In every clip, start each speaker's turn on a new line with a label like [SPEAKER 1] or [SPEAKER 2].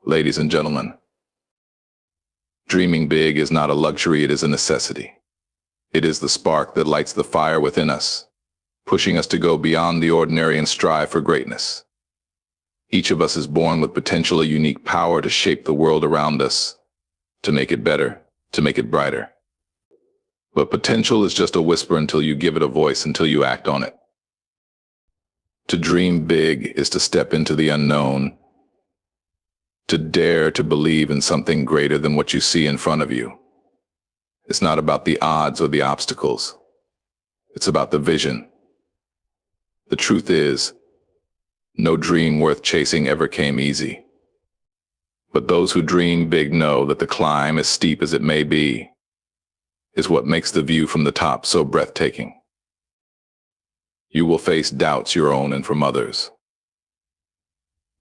[SPEAKER 1] Ladies and gentlemen, dreaming big is not a luxury, it is a necessity. It is the spark that lights the fire within us, pushing us to go beyond the ordinary and strive for greatness. Each of us is born with potential, a unique power to shape the world around us, to make it better, to make it brighter. But potential is just a whisper until you give it a voice, until you act on it. To dream big is to step into the unknown, to dare to believe in something greater than what you see in front of you. It's not about the odds or the obstacles. It's about the vision. The truth is, no dream worth chasing ever came easy. But those who dream big know that the climb, as steep as it may be, is what makes the view from the top so breathtaking. You will face doubts, your own and from others.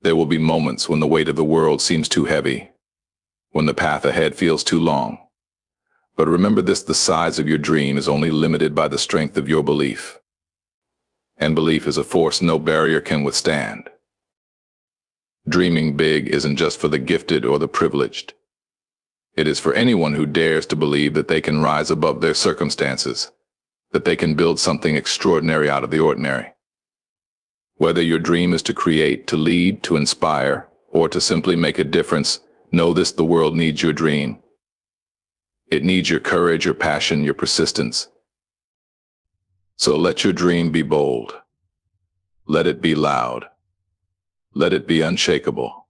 [SPEAKER 1] There will be moments when the weight of the world seems too heavy, when the path ahead feels too long. But remember this: the size of your dream is only limited by the strength of your belief. And belief is a force no barrier can withstand. Dreaming big isn't just for the gifted or the privileged. It is for anyone who dares to believe that they can rise above their circumstances, that they can build something extraordinary out of the ordinary. Whether your dream is to create, to lead, to inspire, or to simply make a difference, know this: the world needs your dream. It needs your courage, your passion, your persistence. So let your dream be bold. Let it be loud. Let it be unshakable.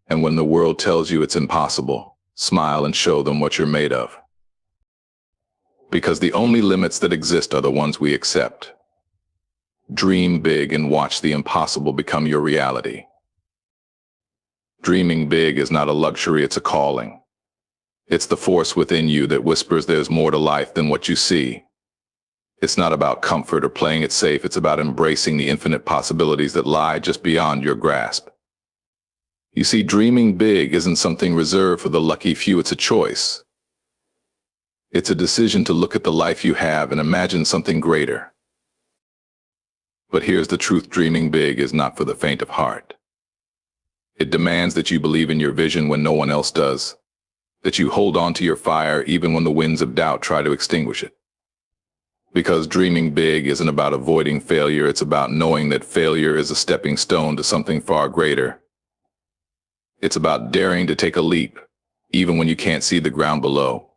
[SPEAKER 1] And when the world tells you it's impossible, smile and show them what you're made of. Because the only limits that exist are the ones we accept. Dream big and watch the impossible become your reality. Dreaming big is not a luxury, it's a calling. It's the force within you that whispers there's more to life than what you see. It's not about comfort or playing it safe, it's about embracing the infinite possibilities that lie just beyond your grasp. You see, dreaming big isn't something reserved for the lucky few, it's a choice. It's a decision to look at the life you have and imagine something greater. But here's the truth: dreaming big is not for the faint of heart. It demands that you believe in your vision when no one else does, that you hold on to your fire even when the winds of doubt try to extinguish it. Because dreaming big isn't about avoiding failure, it's about knowing that failure is a stepping stone to something far greater. It's about daring to take a leap, even when you can't see the ground below.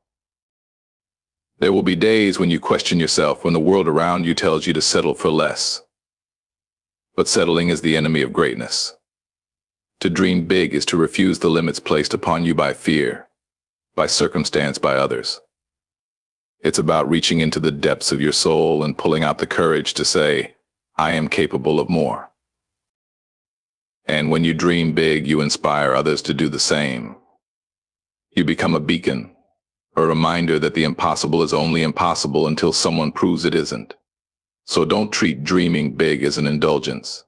[SPEAKER 1] There will be days when you question yourself, when the world around you tells you to settle for less. But settling is the enemy of greatness. To dream big is to refuse the limits placed upon you by fear, by circumstance, by others. It's about reaching into the depths of your soul and pulling out the courage to say, I am capable of more. And when you dream big, you inspire others to do the same. You become a beacon, a reminder that the impossible is only impossible until someone proves it isn't. So don't treat dreaming big as an indulgence.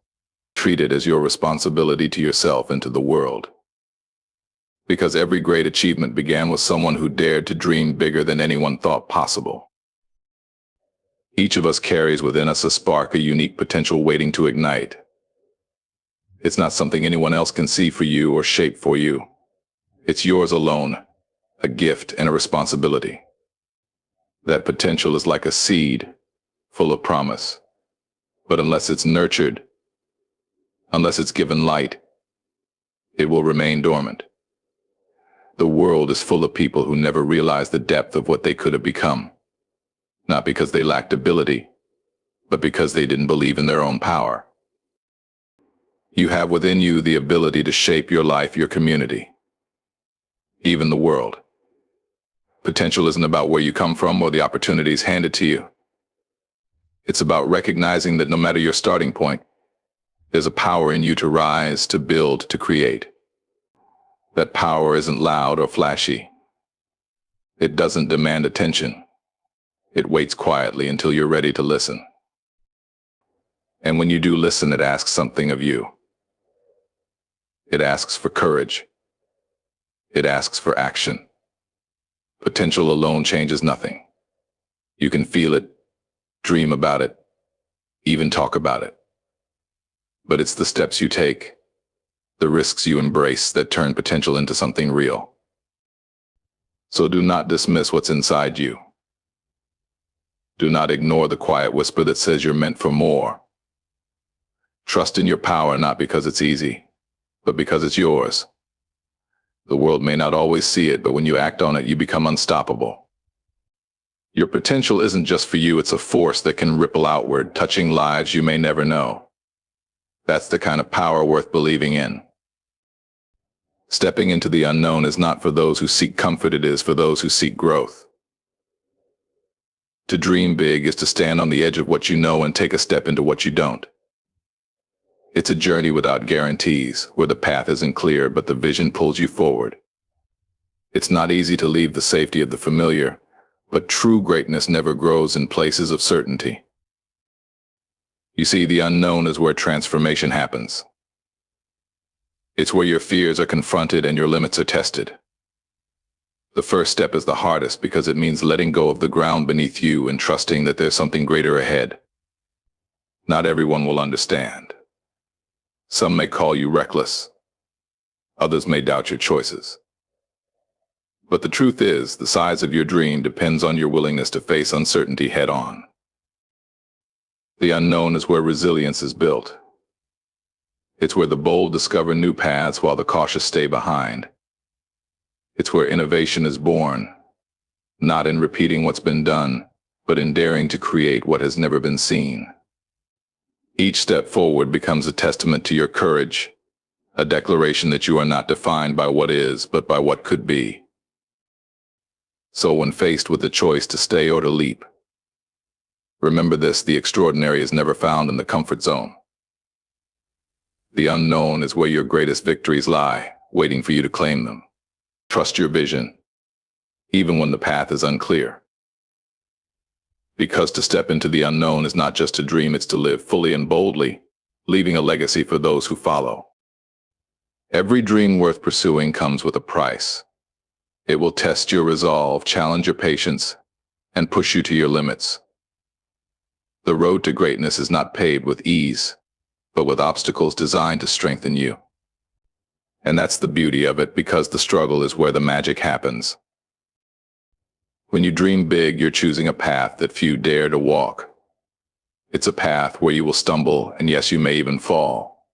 [SPEAKER 1] Treat it as your responsibility to yourself and to the world. Because every great achievement began with someone who dared to dream bigger than anyone thought possible. Each of us carries within us a spark, a unique potential waiting to ignite. It's not something anyone else can see for you or shape for you. It's yours alone, a gift and a responsibility. That potential is like a seed, full of promise. But unless it's nurtured, unless it's given light, it will remain dormant. The world is full of people who never realized the depth of what they could have become. Not because they lacked ability, but because they didn't believe in their own power. You have within you the ability to shape your life, your community, even the world. Potential isn't about where you come from or the opportunities handed to you. It's about recognizing that no matter your starting point, there's a power in you to rise, to build, to create. That power isn't loud or flashy. It doesn't demand attention. It waits quietly until you're ready to listen. And when you do listen, it asks something of you. It asks for courage. It asks for action. Potential alone changes nothing. You can feel it, dream about it, even talk about it. But it's the steps you take, the risks you embrace that turn potential into something real. So do not dismiss what's inside you. Do not ignore the quiet whisper that says you're meant for more. Trust in your power not because it's easy, but because it's yours. The world may not always see it, but when you act on it, you become unstoppable. Your potential isn't just for you, it's a force that can ripple outward, touching lives you may never know. That's the kind of power worth believing in. Stepping into the unknown is not for those who seek comfort, it is for those who seek growth. To dream big is to stand on the edge of what you know and take a step into what you don't. It's a journey without guarantees, where the path isn't clear, but the vision pulls you forward. It's not easy to leave the safety of the familiar, but true greatness never grows in places of certainty. You see, the unknown is where transformation happens. It's where your fears are confronted and your limits are tested. The first step is the hardest because it means letting go of the ground beneath you and trusting that there's something greater ahead. Not everyone will understand. Some may call you reckless. Others may doubt your choices. But the truth is, the size of your dream depends on your willingness to face uncertainty head-on. The unknown is where resilience is built. It's where the bold discover new paths while the cautious stay behind. It's where innovation is born, not in repeating what's been done, but in daring to create what has never been seen. Each step forward becomes a testament to your courage, a declaration that you are not defined by what is, but by what could be. So when faced with the choice to stay or to leap, remember this: the extraordinary is never found in the comfort zone. The unknown is where your greatest victories lie, waiting for you to claim them. Trust your vision, even when the path is unclear. Because to step into the unknown is not just to dream, it's to live fully and boldly, leaving a legacy for those who follow. Every dream worth pursuing comes with a price. It will test your resolve, challenge your patience, and push you to your limits. The road to greatness is not paved with ease, but with obstacles designed to strengthen you. And that's the beauty of it, because the struggle is where the magic happens. When you dream big, you're choosing a path that few dare to walk. It's a path where you will stumble, and yes, you may even fall.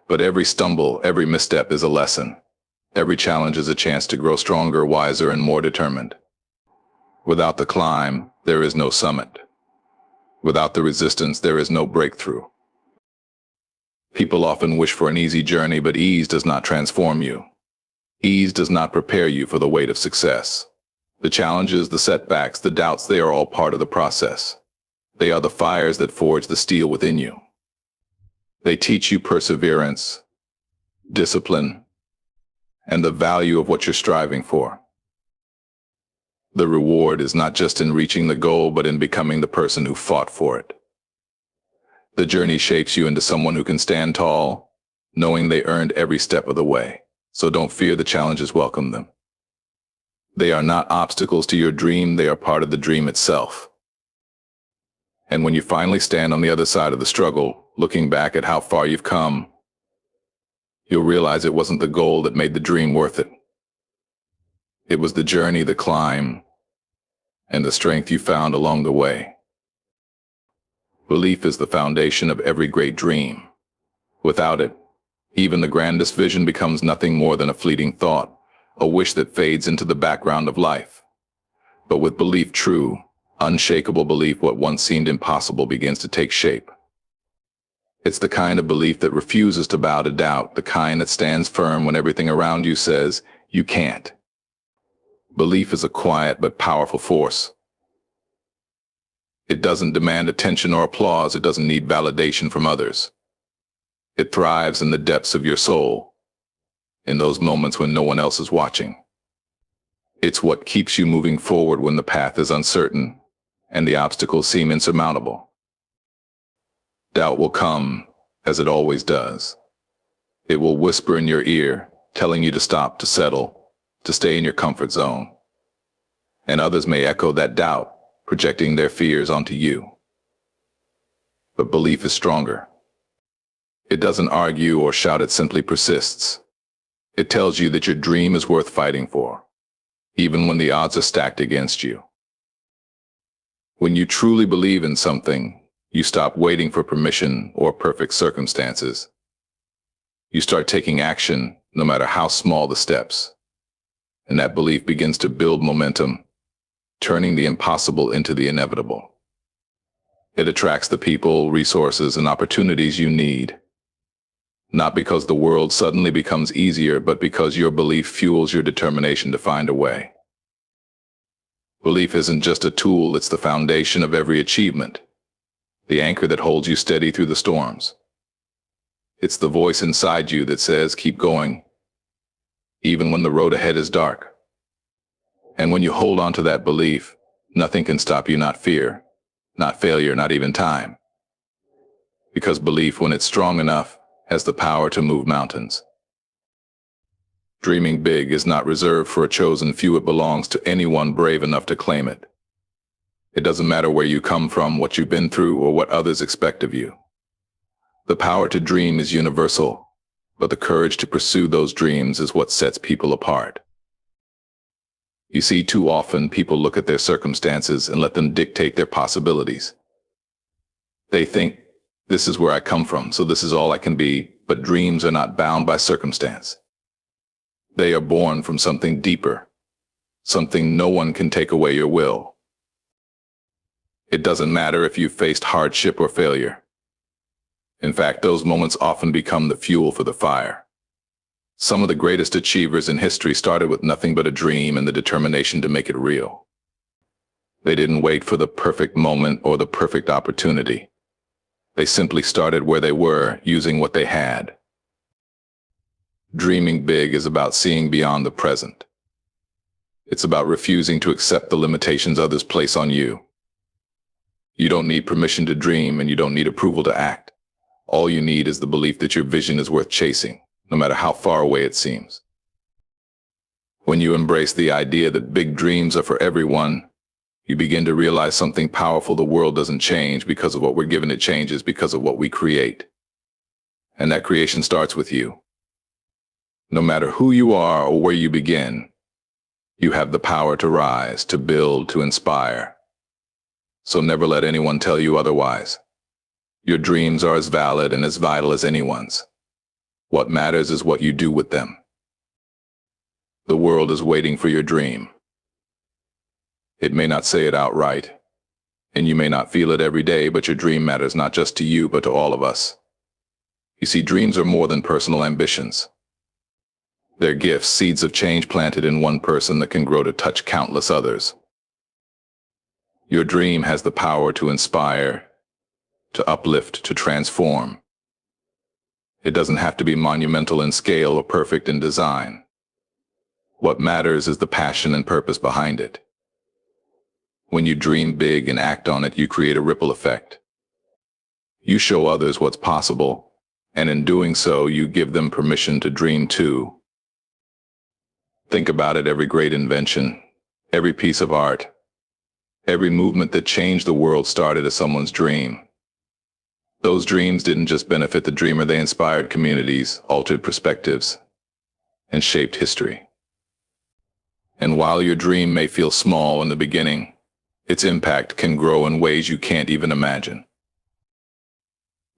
[SPEAKER 1] But every stumble, every misstep is a lesson. Every challenge is a chance to grow stronger, wiser, and more determined. Without the climb, there is no summit. Without the resistance, there is no breakthrough. People often wish for an easy journey, but ease does not transform you. Ease does not prepare you for the weight of success. The challenges, the setbacks, the doubts, they are all part of the process. They are the fires that forge the steel within you. They teach you perseverance, discipline, and the value of what you're striving for. The reward is not just in reaching the goal, but in becoming the person who fought for it. The journey shapes you into someone who can stand tall, knowing they earned every step of the way. So don't fear the challenges, welcome them. They are not obstacles to your dream, they are part of the dream itself. And when you finally stand on the other side of the struggle, looking back at how far you've come, you'll realize it wasn't the goal that made the dream worth it. It was the journey, the climb, and the strength you found along the way. Belief is the foundation of every great dream. Without it, even the grandest vision becomes nothing more than a fleeting thought, a wish that fades into the background of life. But with belief, true, unshakable belief, what once seemed impossible begins to take shape. It's the kind of belief that refuses to bow to doubt, the kind that stands firm when everything around you says, you can't. Belief is a quiet but powerful force. It doesn't demand attention or applause, it doesn't need validation from others. It thrives in the depths of your soul, in those moments when no one else is watching. It's what keeps you moving forward when the path is uncertain and the obstacles seem insurmountable. Doubt will come, as it always does. It will whisper in your ear, telling you to stop, to settle, to stay in your comfort zone. And others may echo that doubt, projecting their fears onto you. But belief is stronger. It doesn't argue or shout, it simply persists. It tells you that your dream is worth fighting for, even when the odds are stacked against you. When you truly believe in something, you stop waiting for permission or perfect circumstances. You start taking action, no matter how small the steps. And that belief begins to build momentum, turning the impossible into the inevitable. It attracts the people, resources, and opportunities you need. Not because the world suddenly becomes easier, but because your belief fuels your determination to find a way. Belief isn't just a tool, it's the foundation of every achievement, the anchor that holds you steady through the storms. It's the voice inside you that says, keep going, even when the road ahead is dark. And when you hold on to that belief, nothing can stop you, not fear, not failure, not even time. Because belief, when it's strong enough, has the power to move mountains. Dreaming big is not reserved for a chosen few, it belongs to anyone brave enough to claim it. It doesn't matter where you come from, what you've been through, or what others expect of you. The power to dream is universal, but the courage to pursue those dreams is what sets people apart. You see, too often people look at their circumstances and let them dictate their possibilities. They think, this is where I come from, so this is all I can be, but dreams are not bound by circumstance. They are born from something deeper, something no one can take away your will. It doesn't matter if you've faced hardship or failure. In fact, those moments often become the fuel for the fire. Some of the greatest achievers in history started with nothing but a dream and the determination to make it real. They didn't wait for the perfect moment or the perfect opportunity. They simply started where they were, using what they had. Dreaming big is about seeing beyond the present. It's about refusing to accept the limitations others place on you. You don't need permission to dream, and you don't need approval to act. All you need is the belief that your vision is worth chasing, no matter how far away it seems. When you embrace the idea that big dreams are for everyone, you begin to realize something powerful. The world doesn't change because of what we're given, it changes because of what we create. And that creation starts with you. No matter who you are or where you begin, you have the power to rise, to build, to inspire. So never let anyone tell you otherwise. Your dreams are as valid and as vital as anyone's. What matters is what you do with them. The world is waiting for your dream. It may not say it outright, and you may not feel it every day, but your dream matters not just to you, but to all of us. You see, dreams are more than personal ambitions. They're gifts, seeds of change planted in one person that can grow to touch countless others. Your dream has the power to inspire, to uplift, to transform. It doesn't have to be monumental in scale or perfect in design. What matters is the passion and purpose behind it. When you dream big and act on it, you create a ripple effect. You show others what's possible, and in doing so, you give them permission to dream too. Think about it, every great invention, every piece of art, every movement that changed the world started as someone's dream. Those dreams didn't just benefit the dreamer, they inspired communities, altered perspectives, and shaped history. And while your dream may feel small in the beginning, its impact can grow in ways you can't even imagine.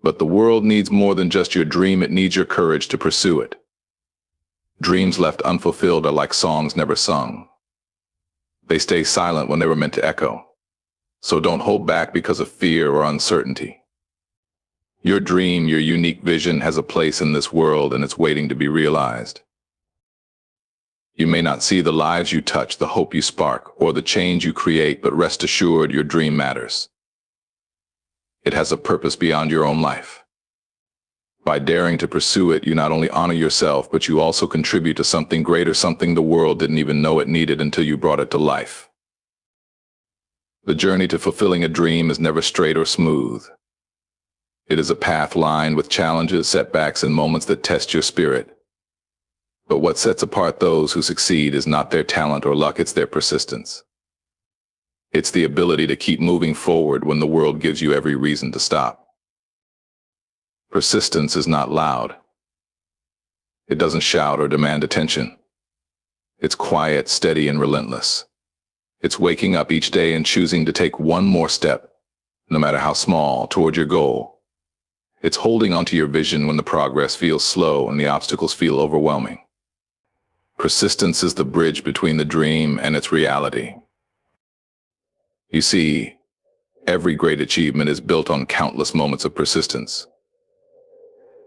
[SPEAKER 1] But the world needs more than just your dream, it needs your courage to pursue it. Dreams left unfulfilled are like songs never sung. They stay silent when they were meant to echo. So don't hold back because of fear or uncertainty. Your dream, your unique vision, has a place in this world, and it's waiting to be realized. You may not see the lives you touch, the hope you spark, or the change you create, but rest assured your dream matters. It has a purpose beyond your own life. By daring to pursue it, you not only honor yourself, but you also contribute to something greater, something the world didn't even know it needed until you brought it to life. The journey to fulfilling a dream is never straight or smooth. It is a path lined with challenges, setbacks, and moments that test your spirit. But what sets apart those who succeed is not their talent or luck, it's their persistence. It's the ability to keep moving forward when the world gives you every reason to stop. Persistence is not loud. It doesn't shout or demand attention. It's quiet, steady, and relentless. It's waking up each day and choosing to take one more step, no matter how small, toward your goal. It's holding onto your vision when the progress feels slow and the obstacles feel overwhelming. Persistence is the bridge between the dream and its reality. You see, every great achievement is built on countless moments of persistence.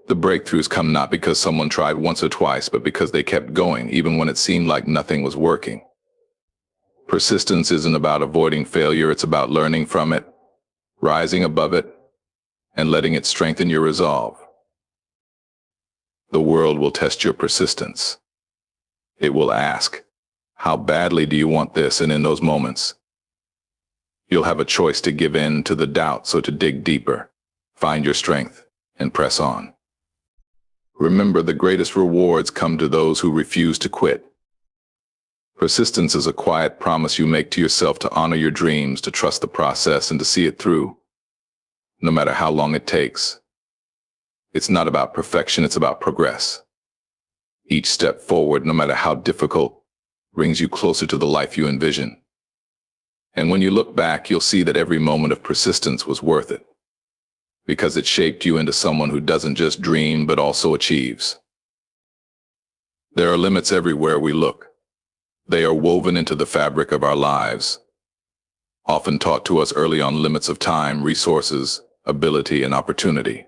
[SPEAKER 1] The breakthroughs come not because someone tried once or twice, but because they kept going even when it seemed like nothing was working. Persistence isn't about avoiding failure, it's about learning from it, rising above it, and letting it strengthen your resolve. The world will test your persistence. It will ask, how badly do you want this? And in those moments, you'll have a choice to give in to the doubt, so to dig deeper, find your strength, and press on. Remember, the greatest rewards come to those who refuse to quit. Persistence is a quiet promise you make to yourself to honor your dreams, to trust the process, and to see it through, no matter how long it takes. It's not about perfection, it's about progress. Each step forward, no matter how difficult, brings you closer to the life you envision. And when you look back, you'll see that every moment of persistence was worth it, because it shaped you into someone who doesn't just dream, but also achieves. There are limits everywhere we look. They are woven into the fabric of our lives, often taught to us early on: limits of time, resources, ability, and opportunity.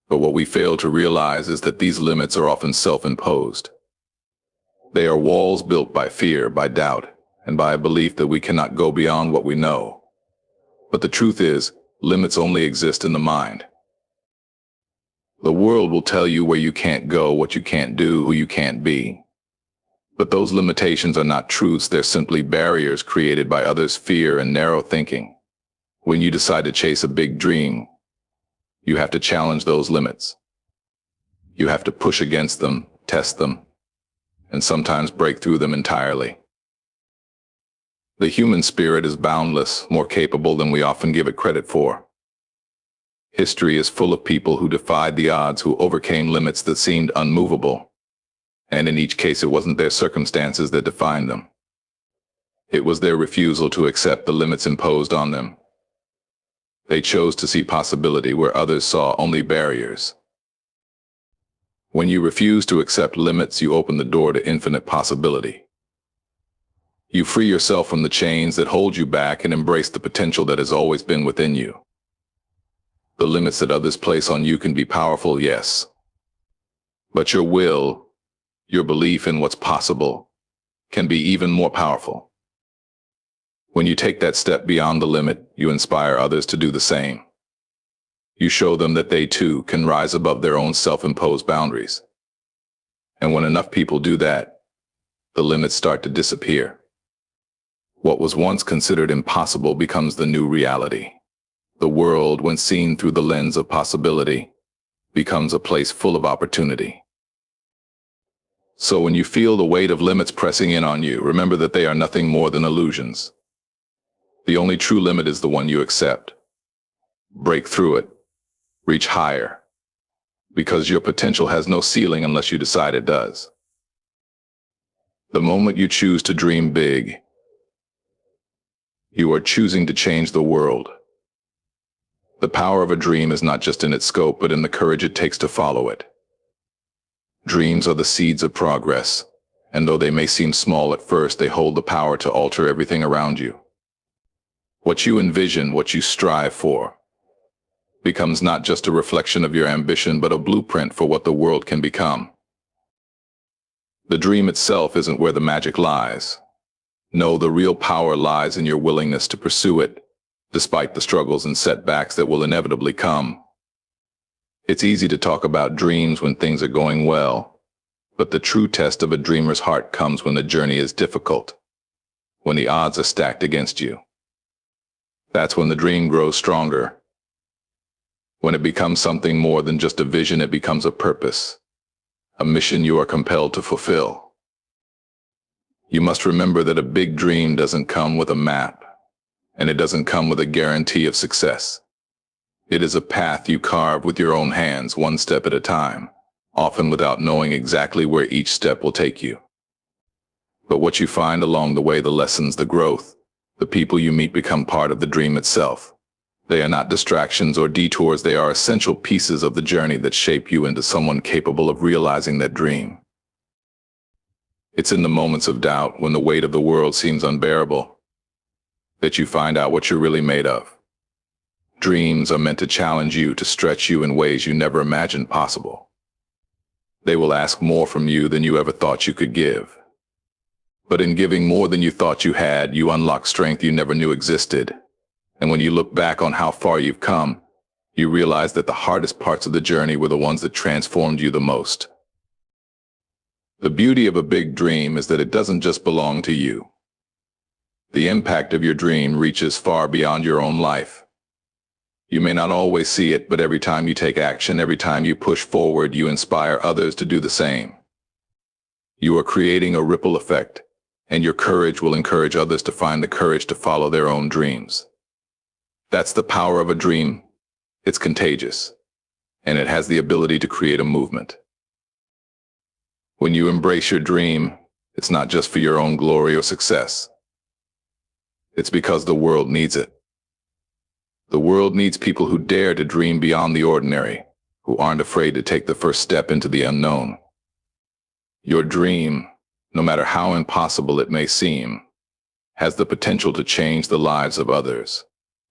[SPEAKER 1] But what we fail to realize is that these limits are often self-imposed. They are walls built by fear, by doubt, and by a belief that we cannot go beyond what we know. But the truth is, limits only exist in the mind. The world will tell you where you can't go, what you can't do, who you can't be. But those limitations are not truths, they're simply barriers created by others' fear and narrow thinking. When you decide to chase a big dream, you have to challenge those limits. You have to push against them, test them, and sometimes break through them entirely. The human spirit is boundless, more capable than we often give it credit for. History is full of people who defied the odds, who overcame limits that seemed unmovable. And in each case, it wasn't their circumstances that defined them. It was their refusal to accept the limits imposed on them. They chose to see possibility where others saw only barriers. When you refuse to accept limits, you open the door to infinite possibility. You free yourself from the chains that hold you back and embrace the potential that has always been within you. The limits that others place on you can be powerful, yes. But your will, your belief in what's possible, can be even more powerful. When you take that step beyond the limit, you inspire others to do the same. You show them that they too can rise above their own self-imposed boundaries. And when enough people do that, the limits start to disappear. What was once considered impossible becomes the new reality. The world, when seen through the lens of possibility, becomes a place full of opportunity. So when you feel the weight of limits pressing in on you, remember that they are nothing more than illusions. The only true limit is the one you accept. Break through it. Reach higher. Because your potential has no ceiling unless you decide it does. The moment you choose to dream big, you are choosing to change the world. The power of a dream is not just in its scope, but in the courage it takes to follow it. Dreams are the seeds of progress, and though they may seem small at first, they hold the power to alter everything around you. What you envision, what you strive for, becomes not just a reflection of your ambition, but a blueprint for what the world can become. The dream itself isn't where the magic lies. No, the real power lies in your willingness to pursue it, despite the struggles and setbacks that will inevitably come. It's easy to talk about dreams when things are going well, but the true test of a dreamer's heart comes when the journey is difficult, when the odds are stacked against you. That's when the dream grows stronger. When it becomes something more than just a vision, it becomes a purpose, a mission you are compelled to fulfill. You must remember that a big dream doesn't come with a map, and it doesn't come with a guarantee of success. It is a path you carve with your own hands, one step at a time, often without knowing exactly where each step will take you. But what you find along the way, the lessons, the growth, the people you meet become part of the dream itself. They are not distractions or detours, they are essential pieces of the journey that shape you into someone capable of realizing that dream. It's in the moments of doubt, when the weight of the world seems unbearable, that you find out what you're really made of. Dreams are meant to challenge you, to stretch you in ways you never imagined possible. They will ask more from you than you ever thought you could give. But in giving more than you thought you had, you unlock strength you never knew existed. And when you look back on how far you've come, you realize that the hardest parts of the journey were the ones that transformed you the most. The beauty of a big dream is that it doesn't just belong to you. The impact of your dream reaches far beyond your own life. You may not always see it, but every time you take action, every time you push forward, you inspire others to do the same. You are creating a ripple effect, and your courage will encourage others to find the courage to follow their own dreams. That's the power of a dream. It's contagious, and it has the ability to create a movement. When you embrace your dream, it's not just for your own glory or success. It's because the world needs it. The world needs people who dare to dream beyond the ordinary, who aren't afraid to take the first step into the unknown. Your dream, no matter how impossible it may seem, has the potential to change the lives of others,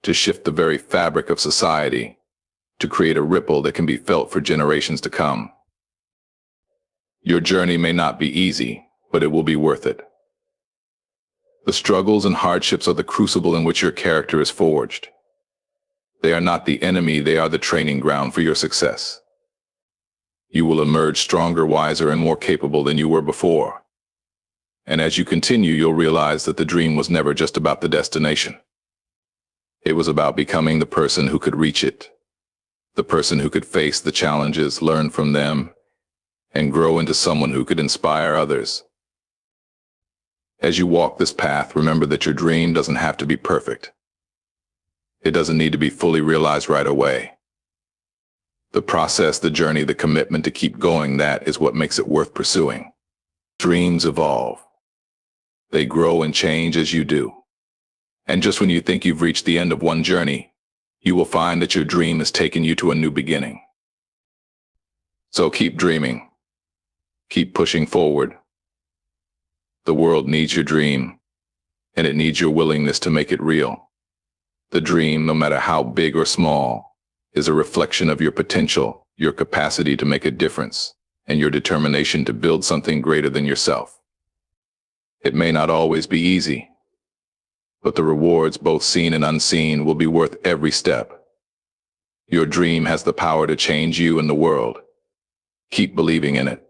[SPEAKER 1] to shift the very fabric of society, to create a ripple that can be felt for generations to come. Your journey may not be easy, but it will be worth it. The struggles and hardships are the crucible in which your character is forged. They are not the enemy, they are the training ground for your success. You will emerge stronger, wiser, and more capable than you were before. And as you continue, you'll realize that the dream was never just about the destination. It was about becoming the person who could reach it, the person who could face the challenges, learn from them, and grow into someone who could inspire others. As you walk this path, remember that your dream doesn't have to be perfect. It doesn't need to be fully realized right away. The process, the journey, the commitment to keep going, that is what makes it worth pursuing. Dreams evolve. They grow and change as you do. And just when you think you've reached the end of one journey, you will find that your dream has taken you to a new beginning. So keep dreaming. Keep pushing forward. The world needs your dream, and it needs your willingness to make it real. The dream, no matter how big or small, is a reflection of your potential, your capacity to make a difference, and your determination to build something greater than yourself. It may not always be easy, but the rewards, both seen and unseen, will be worth every step. Your dream has the power to change you and the world. Keep believing in it.